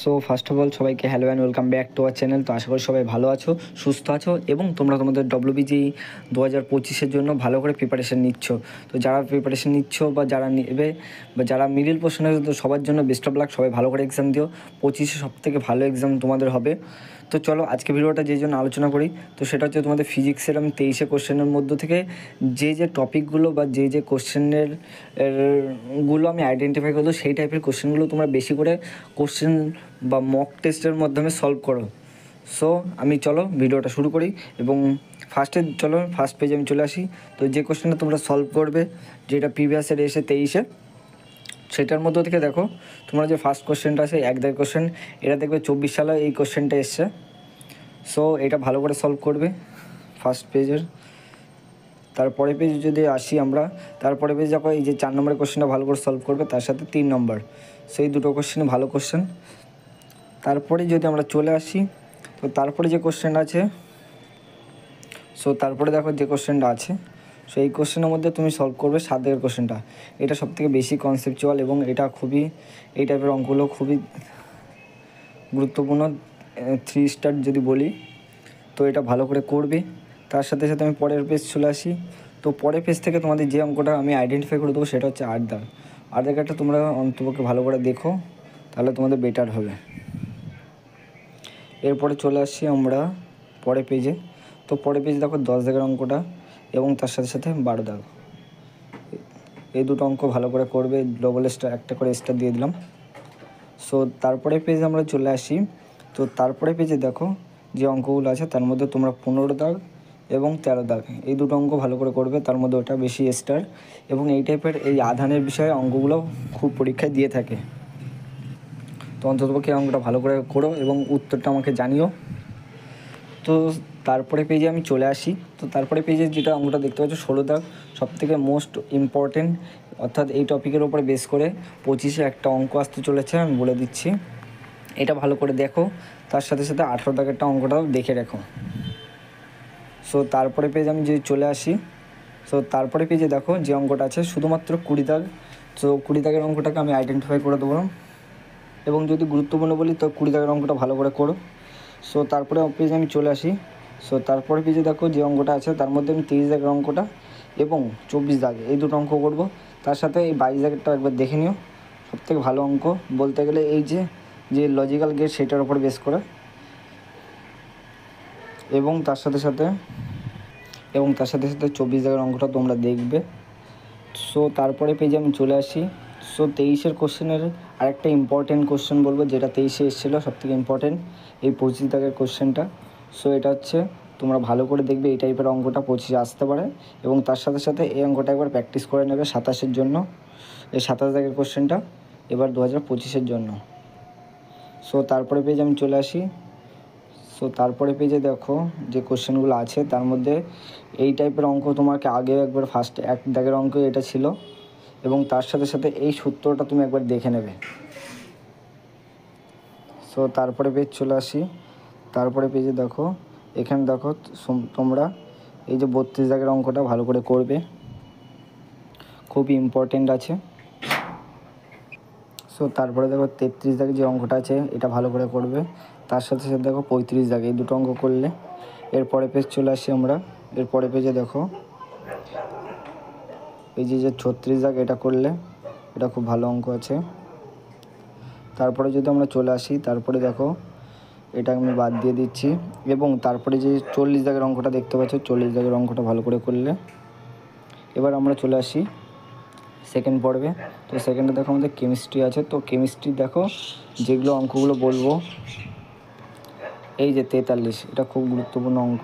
So first of all সবাইকে hello and welcome back to our channel. তো আশা করি সবাই ভালো আছো, সুস্থ আছো এবং তোমরা তোমাদের ডব্লিউবিজি 2025-এর জন্য ভালো করে প্রিপারেশান নিচ্ছ। তো যারা প্রিপারেশান নিচ্ছ বা যারা নেবে বা যারা মিডিল পোর্শনে, তো সবার জন্য বেস্ট অফ লাক। সবাই ভালো করে এক্সাম দিও। 25-এ সবথেকে ভালো এক্সাম তোমাদের হবে। তো চলো আজকে ভিডিওটা যেই জন্য আলোচনা করি, তো সেটা হচ্ছে তোমাদের ফিজিক্সের আমি 23 কোশ্চেনের মধ্য থেকে যে টপিকগুলো বা যে কোশ্চেনের গুলো আমি আইডেন্টিফাই করবো, সেই টাইপের কোশ্চেনগুলো তোমরা বেশি করে কোশ্চেন বা মক টেস্টের মাধ্যমে সলভ করো। সো আমি চলো ভিডিওটা শুরু করি এবং ফার্স্ট পেজে আমি চলে আসি। তো যে কোশ্চেনটা তোমরা সলভ করবে, যেটা প্রিভিয়াসের এসে 23-এ, সেটার মধ্যে থেকে দেখো তোমরা যে ফার্স্ট কোশ্চেনটা আছে 1 দাগের কোশ্চেন, এটা দেখবে 24 সালে এই কোশ্চেনটা এসছে। সো এটা ভালো করে সলভ করবে ফার্স্ট পেজের। তারপরে পেজে যদি আসি আমরা, তারপরে পেজ দেখো এই যে 4 নম্বরের কোশ্চেনটা ভালো করে সলভ করবে, তার সাথে 3 নম্বর, সেই দুটো কোশ্চেন ভালো কোশ্চেন। তারপরে যদি আমরা চলে আসি, তো তারপরে যে কোশ্চেনটা আছে, তারপরে দেখো যে কোশ্চেনটা আছে, এই কোশ্চেনের মধ্যে তুমি সলভ করবে 7 দাগের কোশ্চেনটা। এটা সবথেকে বেশি কনসেপচুয়াল এবং এটা খুবই, এই টাইপের অঙ্কগুলো খুবই গুরুত্বপূর্ণ, 3 স্টার যদি বলি। তো এটা ভালো করে করবে। তার সাথে সাথে আমি পরের পেজ চলে আসি। তো পরের পেজ থেকে তোমাদের যে অঙ্কটা আমি আইডেন্টিফাই করে দেবো, সেটা হচ্ছে 8 দাগ। 8 দাগটা তোমরা অন্তপক্ষে ভালো করে দেখো, তাহলে তোমাদের বেটার হবে। এরপরে চলে আসছি আমরা পরের পেজে। তো পরের পেজে দেখো 10 দাগের অঙ্কটা এবং তার সাথে সাথে 12 দাগ, এই দুটো অঙ্ক ভালো করে করবে। ডবল স্টার, একটা করে স্টার দিয়ে দিলাম। তারপরে পেজে আমরা চলে আসি। তো তারপরে পেজে দেখো যে অঙ্কগুলো আছে, তার মধ্যে তোমরা 15 দাগ এবং 13 দাগ, এই দুটো অঙ্ক ভালো করে করবে। তার মধ্যে ওটা বেশি স্টার এবং এই টাইপের এই আধানের বিষয়ে অঙ্কগুলো খুব পরীক্ষায় দিয়ে থাকে। তো অন্ততপক্ষে অঙ্কটা ভালো করে করো এবং উত্তরটা আমাকে জানিও। তো তারপরে পেজে আমি চলে আসি। তো তারপরে পেজে যেটা অঙ্কটা দেখতে পাচ্ছ 16 দাগ, সবথেকে মোস্ট ইম্পর্টেন্ট, অর্থাৎ এই টপিকের উপরে বেস করে 25-এ একটা অঙ্ক আসতে চলেছে, আমি বলে দিচ্ছি। এটা ভালো করে দেখো, তার সাথে সাথে 18 দাগেরটা অঙ্কটাও দেখে রাখো। তারপরে পেজে আমি যদি চলে আসি, তারপরে পেজে দেখো যে অঙ্কটা আছে শুধুমাত্র 20 দাগ। 20 দাগের অঙ্কটাকে আমি আইডেন্টিফাই করে দেবো এবং যদি গুরুত্বপূর্ণ বলি, তো 20 দাগের অঙ্কটা ভালো করে করো। তারপরে পেজে আমি চলে আসি। তারপরে পেজে দেখো যে অঙ্কটা আছে, তার মধ্যে আমি 23 দাগের অঙ্কটা এবং 24 দাগ, এই দুটো অঙ্ক করব। তার সাথে এই 22 দাগেরটা একবার দেখে নিও। সবথেকে ভালো অঙ্ক বলতে গেলে এই যে লজিক্যাল গেট, সেটার উপর বেস করে, এবং তার সাথে সাথে 24 দাগের অঙ্কটা তোমরা দেখবে। তারপরে পেজে আমি চলে আসি। 23-এর কোশ্চেনের আরেকটা ইম্পর্টেন্ট কোশ্চেন বলবো, যেটা 23-এ এসেছিলো সবথেকে ইম্পর্টেন্ট, এই 25 দাগের কোশ্চেনটা। এটা হচ্ছে তোমরা ভালো করে দেখবে, এই টাইপের অঙ্কটা 25-এ আসতে পারে এবং তার সাথে সাথে এই অঙ্কটা একবার প্র্যাকটিস করে নেবে 27-এর জন্য, এই 27 দাগের কোশ্চেনটা এবার 2025-এর জন্য। তারপরে পেজে আমি চলে আসি। তারপরে পেজে দেখো যে কোশ্চেনগুলো আছে, তার মধ্যে এই টাইপের অঙ্ক তোমাকে আগে একবার ফার্স্ট 1 দাগের অঙ্ক এটা ছিল এবং তার সাথে সাথে এই সূত্রটা তুমি একবার দেখে নেবে। তারপরে পেজ চলে আসি। তারপরে পেজে দেখো, এখানে দেখো তোমরা এই যে 32 দাগের অঙ্কটা ভালো করে করবে, খুবই ইম্পর্টেন্ট আছে। তারপরে দেখো 33 দাগে যে অঙ্কটা আছে, এটা ভালো করে করবে। তার সাথে সাথে দেখো 35 দাগে, এই দুটো অঙ্ক করলে। এরপরে পেজ চলে আসি আমরা। এরপরে পেজে দেখো এই যে 36 দাগ, এটা করলে এটা খুব ভালো অঙ্ক আছে। তারপরে যদি আমরা চলে আসি, তারপরে দেখো এটা আমি বাদ দিয়ে দিচ্ছি এবং তারপরে যে 40 দাগের অঙ্কটা দেখতে পাচ্ছ, 40 দাগের অঙ্কটা ভালো করে করলে। এবার আমরা চলে আসি সেকেন্ড পর্বে। তো সেকেন্ডে দেখো আমাদের কেমিস্ট্রি আছে। তো কেমিস্ট্রি দেখো যেগুলো অঙ্কগুলো বলবো, এই যে 43, এটা খুব গুরুত্বপূর্ণ অঙ্ক।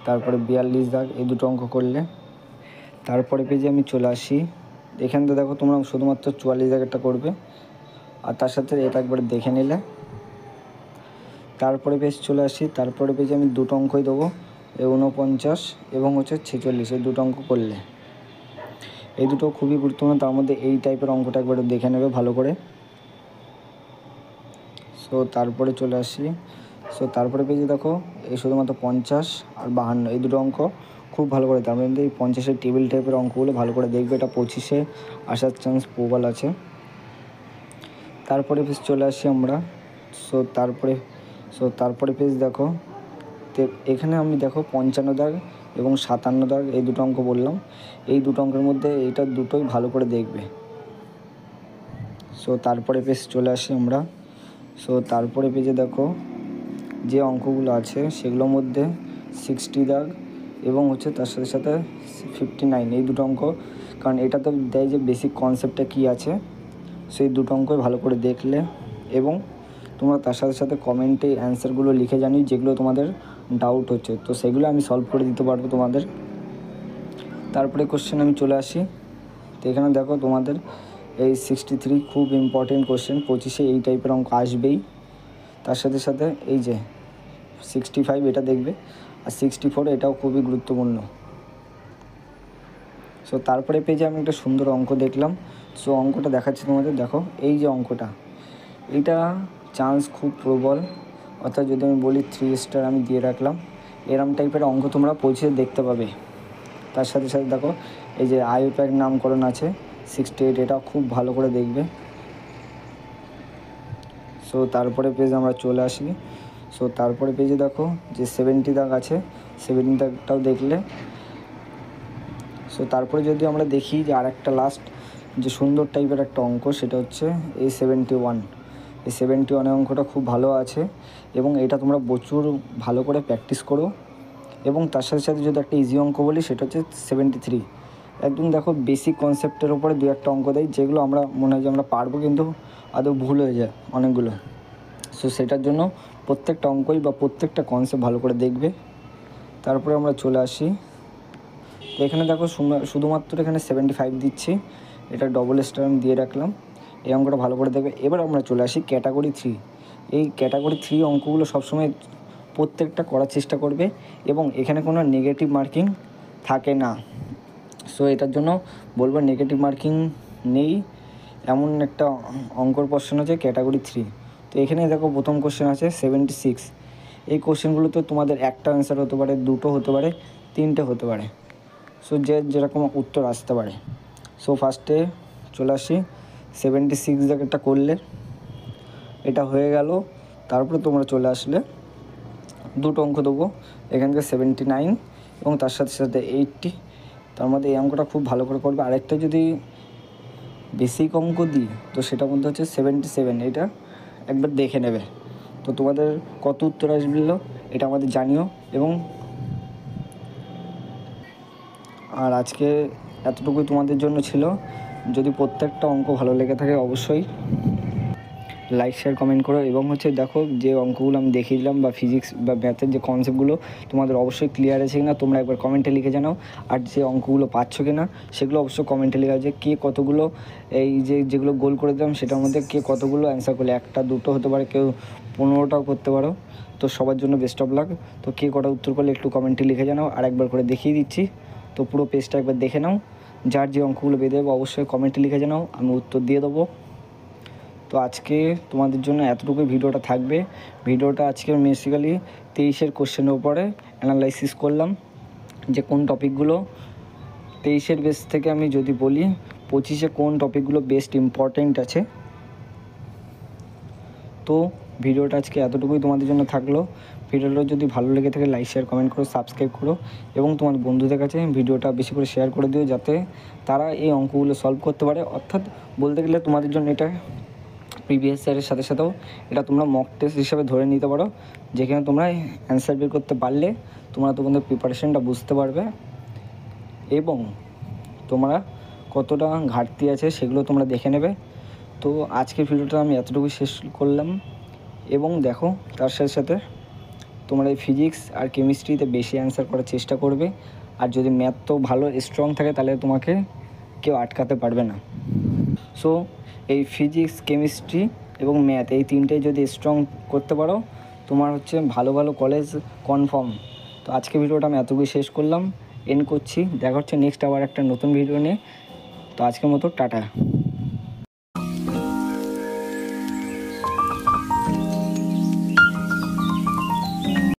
তারপরে 42 দাগ, এই দুটো অঙ্ক করলে। তারপরে পেজে আমি চলে আসি। এখানটা দেখো তোমরা শুধুমাত্র 44 দাগেরটা করবে আর তার সাথে এটা একবার দেখে নিলে। তারপরে পেজ চলে আসি। তারপরে পেজে আমি দুটো অঙ্কই দেবো, 49 এবং হচ্ছে 46, এই দুটো অঙ্ক করলে। এই দুটো খুবই গুরুত্বপূর্ণ, তার মধ্যে এই টাইপের অঙ্কটা একবার দেখে নেবে ভালো করে। তারপরে চলে আসি। তারপরে পেজে দেখো এই শুধুমাত্র 50 আর 52, এই দুটো অঙ্ক খুব ভালো করে, তার মধ্যে এই 50-এর টেবিল টাইপের অঙ্কগুলো ভালো করে দেখবে। এটা 25-এ আসার চান্স প্রবল আছে। তারপরে পেজ চলে আসি আমরা। তারপরে পেজ দেখো, তো এখানে আমি দেখো 55 দাগ এবং 57 দাগ এই দুটো অঙ্ক বললাম, এই দুটো অঙ্কের মধ্যে এইটা দুটোই ভালো করে দেখবে। তারপরে পেজ চলে আসি আমরা। তারপরে পেজে দেখো যে অঙ্কগুলো আছে সেগুলোর মধ্যে 60 দাগ এবং হচ্ছে তার সাথে সাথে 59 এই দুটো অঙ্ক, কারণ এটা তো দেয় যে বেসিক কনসেপ্টটা কী আছে, সেই দুটো অঙ্কই ভালো করে দেখলে এবং তোমরা তার সাথে সাথে কমেন্টে অ্যান্সারগুলো লিখে জানি যেগুলো তোমাদের ডাউট হচ্ছে, তো সেগুলো আমি সলভ করে দিতে পারবো তোমাদের। তারপরে কোশ্চেন আমি চলে আসি। তো এখানে দেখো তোমাদের এই 63 খুব ইম্পর্টেন্ট কোশ্চেন, 25-এ এই টাইপের অঙ্ক আসবেই। তার সাথে সাথে এই যে 65 এটা দেখবে, আর 64 এটাও খুবই গুরুত্বপূর্ণ। তারপরে পেজে আমি একটা সুন্দর অঙ্ক দেখলাম। অঙ্কটা দেখাচ্ছি তোমাদের, দেখো এই যে অঙ্কটা, এটা চান্স খুব প্রবল, অর্থাৎ যদি আমি বলি 3 স্টার আমি দিয়ে রাখলাম, এরম টাইপের অঙ্ক তোমরা পৌঁছে দেখতে পাবে। তার সাথে সাথে দেখো এই যে আইপ্যাক নামকরণ আছে 68, এটা খুব ভালো করে দেখবে। তারপরে পেজ আমরা চলে আসি। তারপরে পেজে দেখো যে 70 দাগ আছে, 70 দাগটাও দেখলে। তারপরে যদি আমরা দেখি যে আরেকটা লাস্ট যে সুন্দর টাইপের একটা অঙ্ক, সেটা হচ্ছে এই 71। এই 71 অঙ্কটা খুব ভালো আছে এবং এটা তোমরা প্রচুর ভালো করে প্র্যাকটিস করো। এবং তার সাথে সাথে যদি একটা ইজি অঙ্ক বলি, সেটা হচ্ছে 73। একদম দেখো বেসিক কনসেপ্টের ওপরে দু একটা অঙ্ক দেয়, যেগুলো আমরা মনে হয় যে আমরা পারবো, কিন্তু আদৌ ভুল হয়ে যায় অনেকগুলো। সেটার জন্য প্রত্যেকটা অঙ্কই বা প্রত্যেকটা কনসেপ্ট ভালো করে দেখবে। তারপরে আমরা চলে আসি। তো এখানে দেখো শুধুমাত্র এখানে 75 দিচ্ছি, এটা ডবল স্টার আমি দিয়ে রাখলাম, এই অঙ্কটা ভালো করে দেখবে। এবার আমরা চলে আসি ক্যাটাগরি 3। এই ক্যাটাগরি 3 অঙ্কগুলো সবসময় প্রত্যেকটা করার চেষ্টা করবে এবং এখানে কোনো নেগেটিভ মার্কিং থাকে না। এটার জন্য বলবো নেগেটিভ মার্কিং নেই এমন একটা অঙ্কর কোশ্চেন আছে ক্যাটাগরি 3। তো এখানে দেখো প্রথম কোশ্চেন আছে 76। এই কোশ্চেনগুলোতে তোমাদের একটা অ্যান্সার হতে পারে, দুটো হতে পারে, তিনটে হতে পারে, যে যেরকম উত্তর আসতে পারে। ফার্স্টে চলে আসি 76 জায়গাটা করলে এটা হয়ে গেল। তারপরে তোমরা চলে আসলে দুটো অঙ্ক দেবো, এখান থেকে 79 এবং তার সাথে সাথে 80। তার মধ্যে এই অঙ্কটা খুব ভালো করে করবে। আরেকটা যদি বেসিক অঙ্ক দিই, তো সেটার মধ্যে হচ্ছে 77, এটা একবার দেখে নেবে। তো তোমাদের কত উত্তর আসবে এটা আমাদের জানিও। এবং আর আজকে এতটুকুই তোমাদের জন্য ছিল। যদি প্রত্যেকটা অঙ্ক ভালো লেগে থাকে অবশ্যই লাইক শেয়ার কমেন্ট করো। এবং হচ্ছে দেখো যে অঙ্কগুলো আমি দেখিয়ে দিলাম বা ফিজিক্স বা ম্যাথের যে কনসেপ্টগুলো তোমাদের অবশ্যই ক্লিয়ার আছে কিনা তোমরা একবার কমেন্টে লিখে জানাও। আর যে অঙ্কগুলো পাচ্ছ কিনা সেগুলো অবশ্যই কমেন্টে লেখা, যে কে কতগুলো এই যেগুলো গোল করে দিলাম সেটার মধ্যে কে কতগুলো অ্যান্সার করলে, একটা দুটো হতে পারে, কেউ 15টাও করতে পারো। তো সবার জন্য বেস্ট অফ লাক। তো কে কটা উত্তর করলে একটু কমেন্টে লিখে জানাও, আর একবার করে দেখিয়ে দিচ্ছি। তো পুরো পেজটা একবার দেখে নাও, যার যে অঙ্কগুলো বেঁধে দেবো অবশ্যই কমেন্টে লিখে জানাও, আমি উত্তর দিয়ে দেবো। তো আজকে তোমাদের জন্য এতটুকুই ভিডিওটা থাকবে। ভিডিওটা আজকে বেসিক্যালি 23-এর কোশ্চেনের উপরে অ্যানালাইসিস করলাম, যে কোন টপিকগুলো 23-এর বেস থেকে আমি যদি বলি 25-এ কোন টপিকগুলো বেস্ট ইম্পর্টেন্ট আছে। তো ভিডিওটা আজকে এতটুকুই তোমাদের জন্য থাকলো। ভিডিওটা যদি ভালো লেগে থাকে লাইক শেয়ার কমেন্ট করো, সাবস্ক্রাইব করো এবং তোমার বন্ধুদের কাছে ভিডিওটা বেশি করে শেয়ার করে দিও, যাতে তারা এই অঙ্কগুলো সলভ করতে পারে। অর্থাৎ বলতে গেলে তোমাদের জন্য এটা প্রিভিয়াস ইয়ারের সাথে সাথেও এটা তোমরা মক টেস্ট হিসাবে ধরে নিতে পারো, যেখানে তোমরা অ্যান্সার বের করতে পারলে তোমরা তোমাদের প্রিপারেশনটা বুঝতে পারবে এবং তোমরা কতটা ঘাটতি আছে সেগুলো তোমরা দেখে নেবে। তো আজকের ভিডিওটা আমি এতটুকু শেষ করলাম। এবং দেখো তার সাথে সাথে তোমরা এই ফিজিক্স আর কেমিস্ট্রিতে বেশি অ্যান্সার করার চেষ্টা করবে। আর যদি ম্যাথ তো ভালো স্ট্রং থাকে তাহলে তোমাকে কেউ আটকাতে পারবে না। এই ফিজিক্স, কেমিস্ট্রি এবং ম্যাথ এই তিনটেই যদি স্ট্রং করতে পারো তোমার হচ্ছে ভালো ভালো কলেজ কনফার্ম। তো আজকে ভিডিওটা আমি এতটুকুই শেষ করলাম, এন্ড করছি। দেখা হচ্ছে নেক্সট আবার একটা নতুন ভিডিও নিয়ে। তো আজকের মতো টাটা।